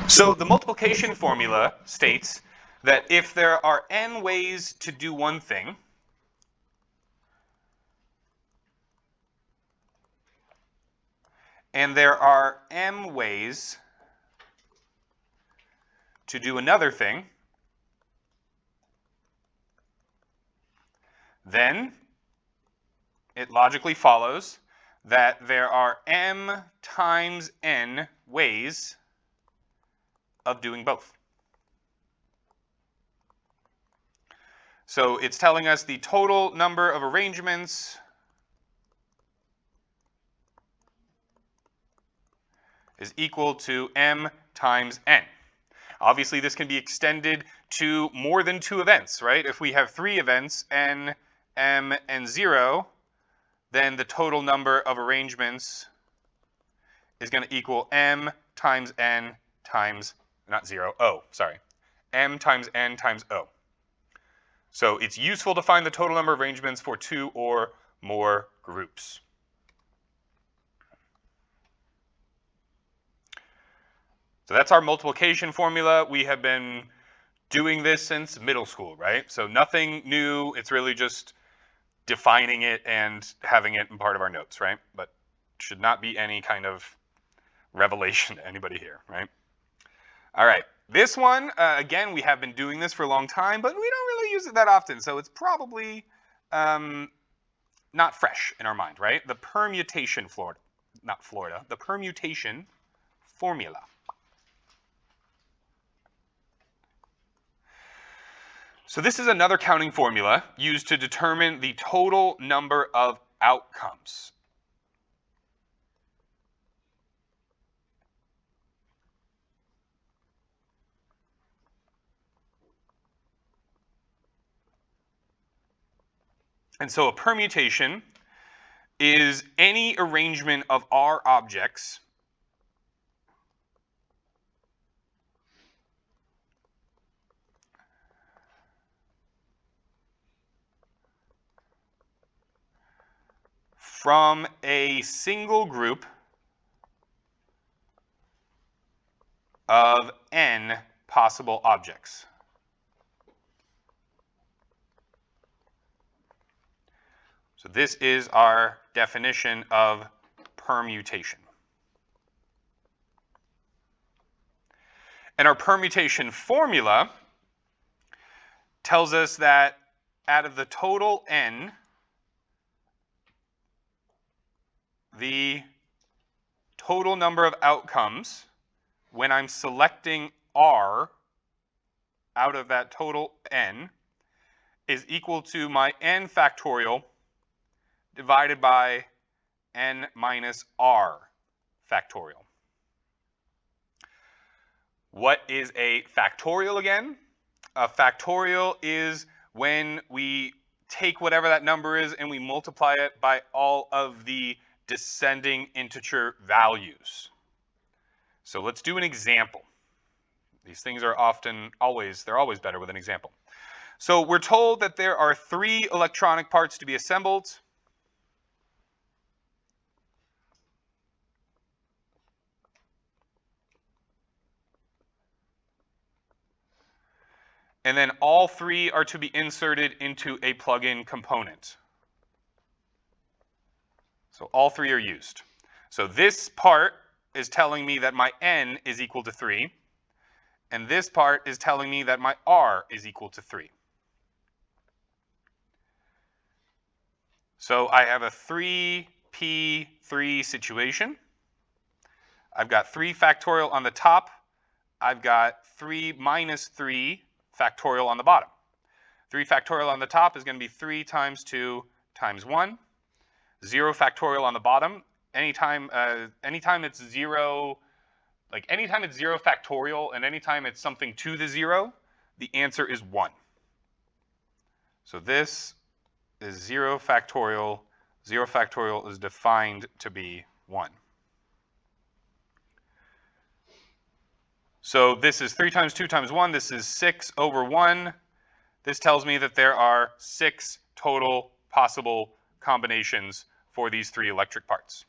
So the multiplication formula states that if there are n ways to do one thing, and there are m ways to do another thing, then it logically follows that there are m times n ways of doing both. So it's telling us the total number of arrangements is equal to m times n. Obviously, this can be extended to more than 2 events, right? If we have 3 events, n, m, and 0, then the total number of arrangements is going to equal m times n times, not 0, o, sorry, m times n times o. So it's useful to find the total number of arrangements for 2 or more groups. So that's our multiplication formula. We have been doing this since middle school, right? So nothing new. It's really just defining it and having it in part of our notes, right? But should not be any kind of revelation to anybody here, right? All right. This one, again, we have been doing this for a long time, but we don't really use it that often. So it's probably not fresh in our mind, right? The permutation the permutation formula. So this is another counting formula used to determine the total number of outcomes. And so a permutation is any arrangement of R objects from a single group of n possible objects. So this is our definition of permutation. And our permutation formula tells us that out of the total n, the total number of outcomes when I'm selecting R out of that total n is equal to my n factorial divided by n minus R factorial. What is a factorial again? A factorial is when we take whatever that number is and we multiply it by all of the descending integer values. So let's do an example. These things are always better with an example. So we're told that there are 3 electronic parts to be assembled. And then all 3 are to be inserted into a plug-in component. So all 3 are used. So this part is telling me that my n is equal to 3. And this part is telling me that my R is equal to 3. So I have a 3p3 situation. I've got 3 factorial on the top. I've got 3 minus 3 factorial on the bottom. 3 factorial on the top is going to be 3 times 2 times 1. 0 factorial on the bottom. Anytime it's 0, like anytime it's 0 factorial and anytime it's something to the 0, the answer is 1. So this is 0 factorial. 0 factorial is defined to be 1. So this is 3 times 2 times 1. This is 6 over 1. This tells me that there are 6 total possible combinations for these 3 electric parts.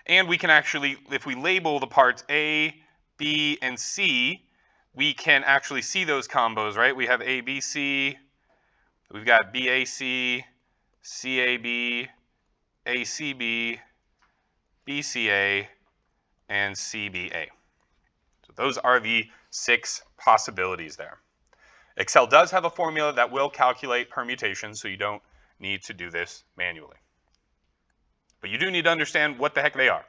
And we can actually, if we label the parts A, B, and C, we can actually see those combos, right? We have ABC, we've got BAC, CAB, ACB, BCA, and CBA. So those are the 6 possibilities there. Excel does have a formula that will calculate permutations, so you don't need to do this manually. But you do need to understand what the heck they are.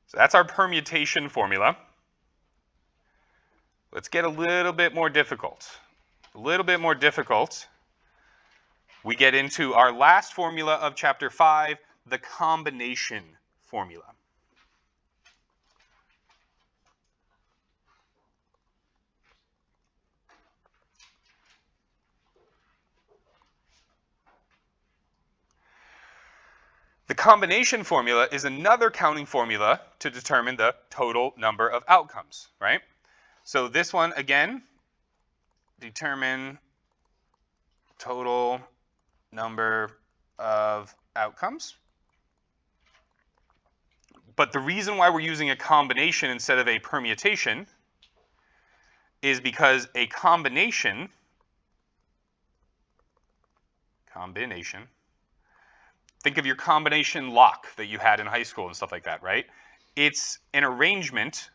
So that's our permutation formula. Let's get a little bit more difficult. A little bit more difficult. We get into our last formula of chapter 5, the combination formula. The combination formula is another counting formula to determine the total number of outcomes, right? So this one, again, determine total number of outcomes. But the reason why we're using a combination instead of a permutation is because a combination, think of your combination lock that you had in high school and stuff like that, right? It's an arrangement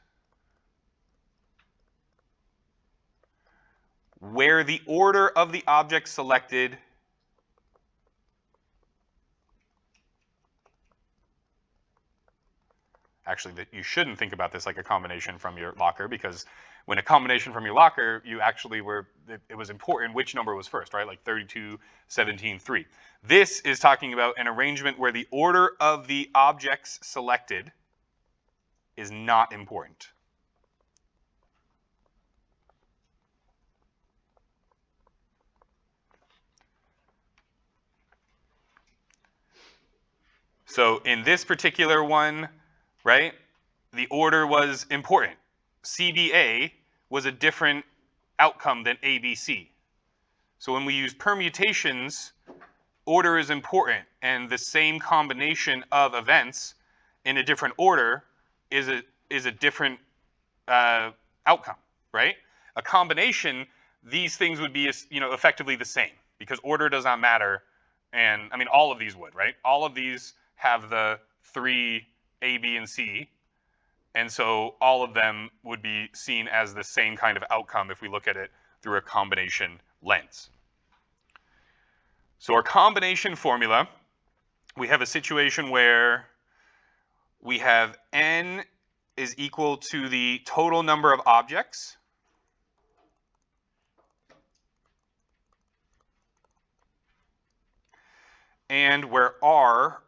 where the order of the object selected actually, that you shouldn't think about this like a combination from your locker, because when a combination from your locker, you actually were, it was important which number was first, right? Like 32, 17, 3. This is talking about an arrangement where the order of the objects selected is not important. So in this particular one, right, the order was important. CBA was a different outcome than ABC. So when we use permutations, order is important, and the same combination of events in a different order is a different outcome, right? A combination, these things would be, effectively the same, because order does not matter. And I mean, all of these would, right? All of these have the 3 A, B, and C. And so all of them would be seen as the same kind of outcome if we look at it through a combination lens. So our combination formula, we have a situation where we have n is equal to the total number of objects and where r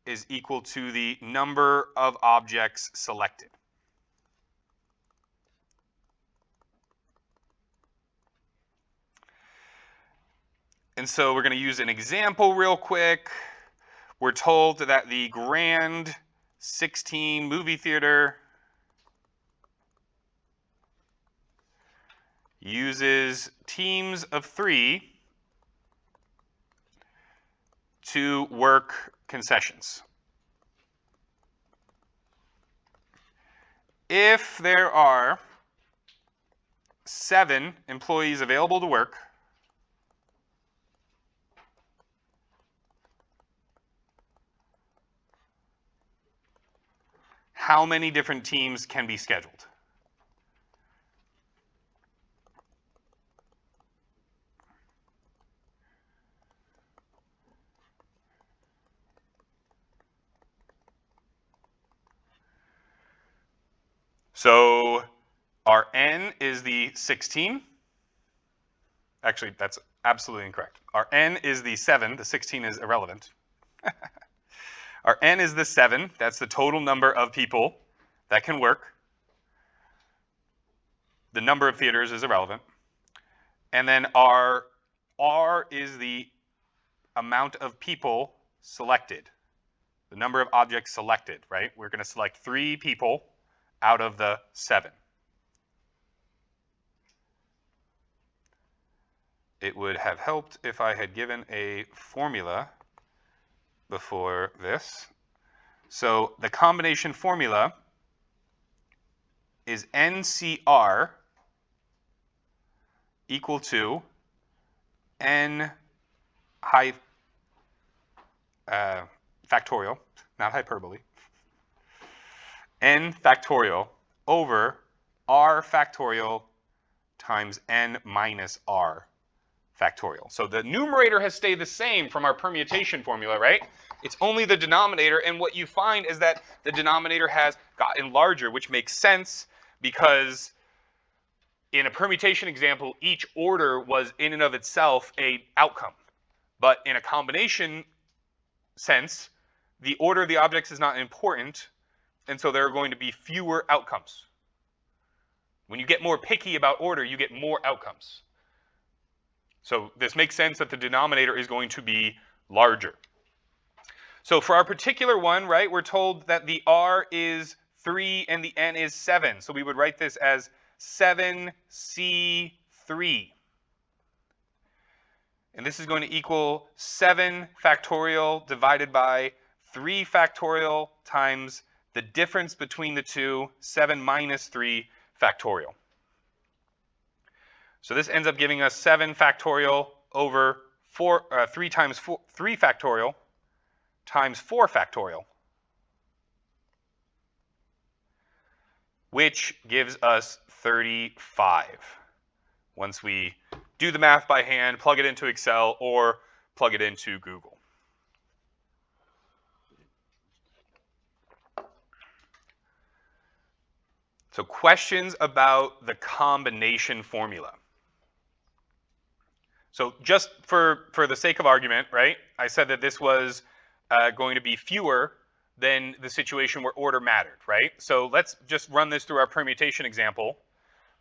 is equal to the number of objects selected. And so we're going to use an example real quick. We're told that the Grand 16 movie theater uses teams of 3 to work concessions. If there are 7 employees available to work, how many different teams can be scheduled? So our n is the 16. Actually, that's absolutely incorrect. Our n is the 7. The 16 is irrelevant. Our n is the 7. That's the total number of people that can work. The number of theaters is irrelevant. And then our r is the amount of people selected. The number of objects selected, right? We're going to select 3 people out of the 7. It would have helped if I had given a formula before this. So the combination formula is NCR equal to N factorial, not hyperbole, N factorial over R factorial times N minus R factorial. So the numerator has stayed the same from our permutation formula, right? It's only the denominator, and what you find is that the denominator has gotten larger, which makes sense because in a permutation example, each order was in and of itself a outcome. But in a combination sense, the order of the objects is not important, and so there are going to be fewer outcomes. When you get more picky about order, you get more outcomes. So this makes sense that the denominator is going to be larger. So for our particular one, right, we're told that the R is 3 and the N is 7. So we would write this as 7C3. And this is going to equal 7 factorial divided by 3 factorial times the difference between the two, 7 minus 3 factorial. So this ends up giving us 7 factorial over 3 times 3 factorial times 4 factorial, which gives us 35 once we do the math by hand, plug it into Excel, or plug it into Google. So questions about the combination formula. So just for the sake of argument, right, I said that this was going to be fewer than the situation where order mattered, right? So let's just run this through our permutation example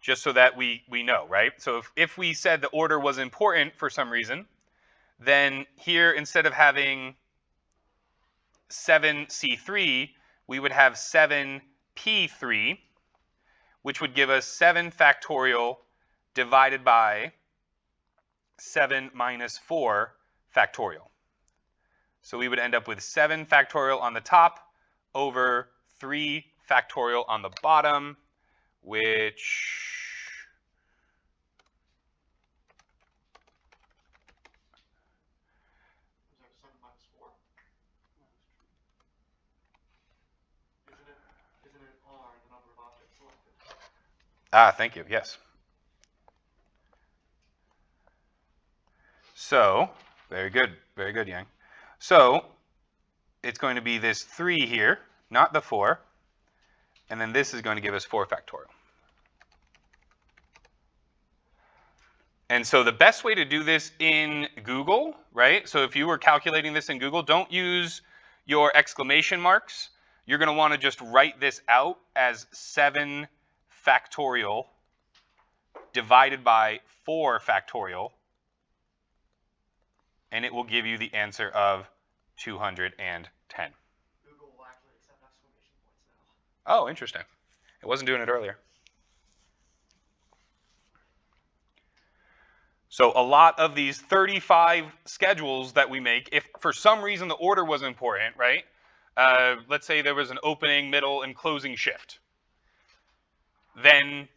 just so that we know, right? So if we said the order was important for some reason, then here instead of having 7C3, we would have 7P3, which would give us 7 factorial divided by 7 minus 4 factorial. So we would end up with 7 factorial on the top over 3 factorial on the bottom, which Isn't it R, the number of objects selected? Thank you, yes. So, very good, Yang. So, it's going to be this 3 here, not the 4, and then this is going to give us 4 factorial. And so the best way to do this in Google, right? So if you were calculating this in Google, don't use your exclamation marks. You're going to want to just write this out as 7 factorial divided by 4 factorial, and it will give you the answer of 210. Google will actually accept exclamation points now. Oh, interesting. It wasn't doing it earlier. So a lot of these 35 schedules that we make, if for some reason the order was important, right? Let's say there was an opening, middle, and closing shift. Then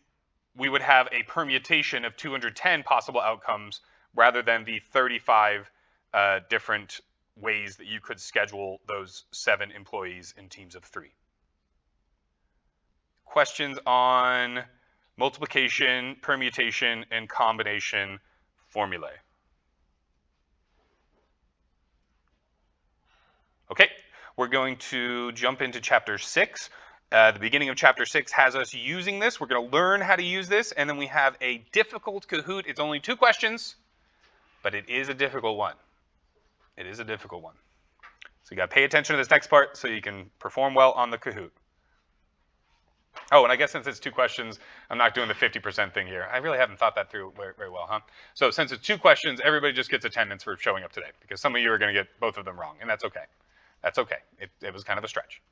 we would have a permutation of 210 possible outcomes rather than the 35 different ways that you could schedule those 7 employees in teams of 3. Questions on multiplication, permutation, and combination formulae? Okay, we're going to jump into chapter 6. The beginning of chapter 6 has us using this. We're going to learn how to use this, and then we have a difficult Kahoot. It's only 2 questions, but it is a difficult one. It is a difficult one. So you got to pay attention to this next part so you can perform well on the Kahoot. Oh, and I guess since it's 2 questions, I'm not doing the 50% thing here. I really haven't thought that through very, very well, huh? So since it's 2 questions, everybody just gets attendance for showing up today because some of you are going to get both of them wrong, and that's okay. That's okay. It was kind of a stretch.